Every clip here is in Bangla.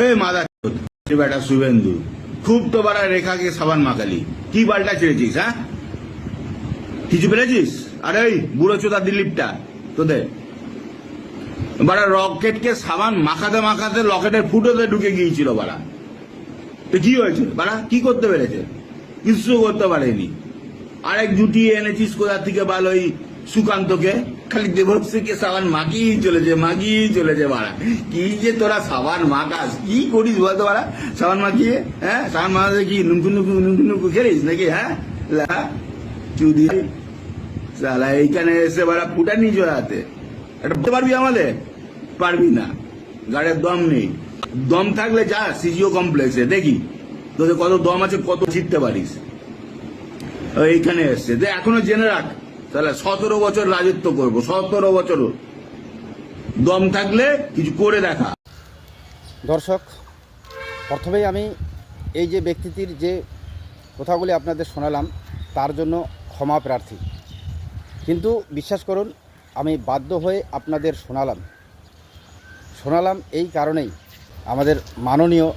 এই মাদা বেটা শুভেন্দু, খুব তো বারা রেখাকে সাবান মাখালি, কি বালটা ছেড়েছিস? হ্যাঁ, কিছু পেরেছিস? আরে ওই বুড়ো চোদা দিলীপটা তোদের বারা রকেটকে সাবান মাখাতে মাখাতে লকেটের ফুটোতে ঢুকে গিয়েছিল বারা। তো কি হয়েছে বারা? কি করতে পেরেছে? কিছু করতে পারেনি। আরেক জুটিয়ে এনেছিস কোথা থেকে বাল ওই সুকান্তকে, খালি দেবশ্রীকে সাবান মাখিয়েই চলেছে বাড়া। কি যে তোরা সাবান মাখাস, কি করিস বলতো বাড়া? সাবান মাখিয়ে, হ্যাঁ, সাবান মাখাতে কি নুনকু খেলিস নাকি? হ্যাঁ, চুদি সালা এইখানে এসে বাড়া ফুটানি জোড়াতে এটা বলতে পারবি আমাদের? পারবি না, গাড়ির দম নেই। দম থাকলে যা সিজিও কমপ্লেক্সে দেখি তোদের কত দম আছে, কত জিততে পারিস। এইখানে এসছে এখনো জেনে রাখ, তাহলে 17 বছর রাজত্ব করবো, 17 বছর দম থাকলে কিছু করে দেখা। দর্শক, প্রথমেই আমি এই যে ব্যক্তিটির যে কথাগুলি আপনাদের শোনালাম তার জন্য ক্ষমা প্রার্থী, কিন্তু বিশ্বাস করুন আমি বাধ্য হয়ে আপনাদের শোনালাম এই কারণেই আমাদের মাননীয়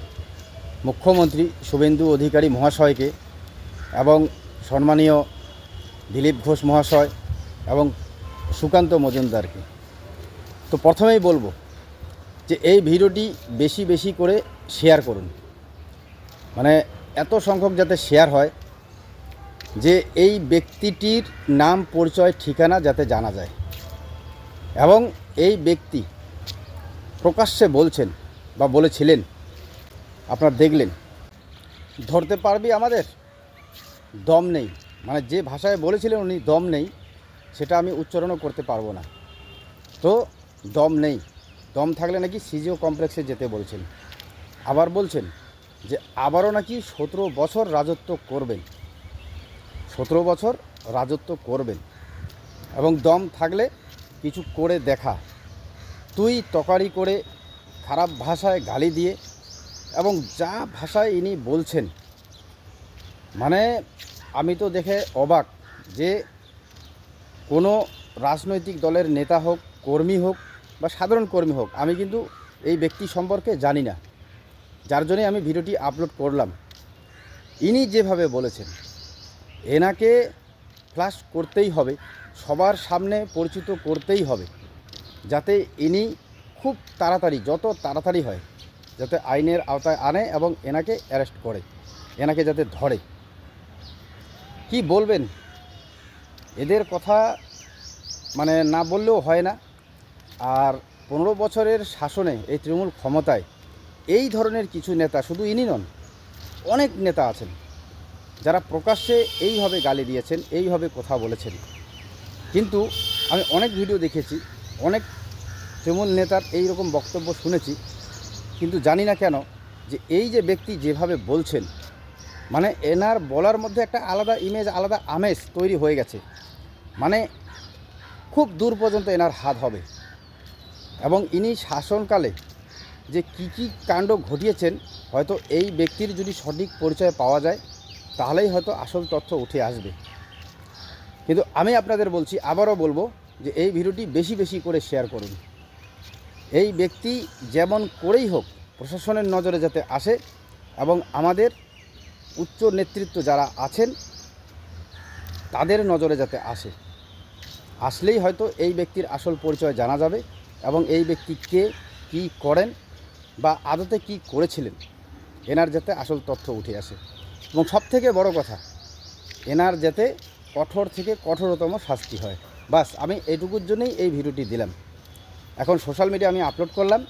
মুখ্যমন্ত্রী শুভেন্দু অধিকারী মহাশয়কে এবং সম্মানীয় দিলীপ ঘোষ মহাশয় এবং সুকান্ত মজুমদারকে। তো প্রথমেই বলবো যে এই ভিডিওটি বেশি বেশি করে শেয়ার করুন, মানে এত সংখ্যক যাতে শেয়ার হয় যে এই ব্যক্তিটির নাম পরিচয় ঠিকানা যাতে জানা যায়, এবং এই ব্যক্তি প্রকাশ্যে বলছেন বা বলেছিলেন, আপনারা দেখলেন, ধরতে পারবি আমাদের দম নেই, মানে যে ভাষায় বলেছিলেন উনি দম নেই সেটা আমি উচ্চারণও করতে পারবো না। তো দম নেই, দম থাকলে নাকি সিজিও কমপ্লেক্সে যেতে বলছেন। আবার বলছেন যে আবারও নাকি 17 বছর রাজত্ব করবেন, 17 বছর রাজত্ব করবেন, এবং দম থাকলে কিছু করে দেখা। তুই তকারি করে খারাপ ভাষায় গালি দিয়ে এবং যা ভাষায় ইনি বলছেন, মানে আমি তো দেখে অবাক যে কোনো রাজনৈতিক দলের নেতা হোক, কর্মী হোক বা সাধারণ কর্মী হোক, আমি কিন্তু এই ব্যক্তি সম্পর্কে জানি না, যার জন্যই আমি ভিডিওটি আপলোড করলাম। ইনি যেভাবে বলেছেন এনাকে ফ্ল্যাশ করতেই হবে, সবার সামনে পরিচিত করতেই হবে, যাতে ইনি খুব তাড়াতাড়ি, যত তাড়াতাড়ি হয় যাতে আইনের আওতায় আনে এবং এনাকে অ্যারেস্ট করে, এনাকে যাতে ধরে। কি বলবেন, এদের কথা মানে না বললেও হয় না। আর 15 বছরের শাসনে এই তৃণমূল ক্ষমতায় এই ধরনের কিছু নেতা, শুধু ইনি নন, অনেক নেতা আছেন যারা প্রকাশ্যে এইভাবে গালি দিয়েছেন, এইভাবে কথা বলেছেন। কিন্তু আমি অনেক ভিডিও দেখেছি, অনেক তৃণমূল নেতার এই রকম বক্তব্য শুনেছি, কিন্তু জানি না কেন যে এই যে ব্যক্তি যেভাবে বলছেন, মানে এনার বলার মধ্যে একটা আলাদা ইমেজ, আলাদা আমেজ তৈরি হয়ে গেছে, মানে খুব দূর পর্যন্ত এনার হাত হবে। এবং ইনি শাসনকালে যে কী কাণ্ড ঘটিয়েছেন, হয়তো এই ব্যক্তির যদি সঠিক পরিচয় পাওয়া যায় তাহলেই হয়তো আসল তথ্য উঠে আসবে। কিন্তু আমি আপনাদের বলছি, আবারও বলবো যে এই ভিডিওটি বেশি বেশি করে শেয়ার করুন। এই ব্যক্তি যেমন করেই হোক প্রশাসনের নজরে যাতে আসে, এবং আমাদের উচ্চ নেতৃত্ব যারা আছেন তাদের নজরে যাতে আসলেই হয়তো এই ব্যক্তির আসল পরিচয় জানা যাবে, এবং এই ব্যক্তি কে, কী করেন বা আদতে কি করেছিলেন, এনার যাতে আসল তথ্য উঠে আসে। এবং সবথেকে বড় কথা, এনার যাতে কঠোর থেকে কঠোরতম শাস্তি হয়। বাস আমি এইটুকুর জন্যই এই ভিডিওটি দিলাম। এখন সোশ্যাল মিডিয়া আমি আপলোড করলাম,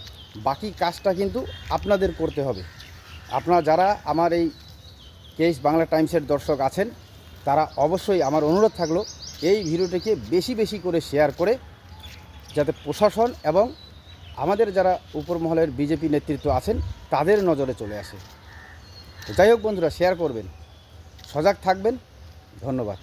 বাকি কাজটা কিন্তু আপনাদের করতে হবে। আপনারা যারা আমার এই কেস বাংলা টাইমসের দর্শক আছেন, তারা অবশ্যই, আমার অনুরোধ থাকলো, এই ভিডিওটিকে বেশি বেশি করে শেয়ার করে যাতে প্রশাসন এবং আমাদের যারা উপর মহলের বিজেপি নেতৃত্ব আছেন তাদের নজরে চলে আসে। যাই হোক বন্ধুরা, শেয়ার করবেন, সজাগ থাকবেন। ধন্যবাদ।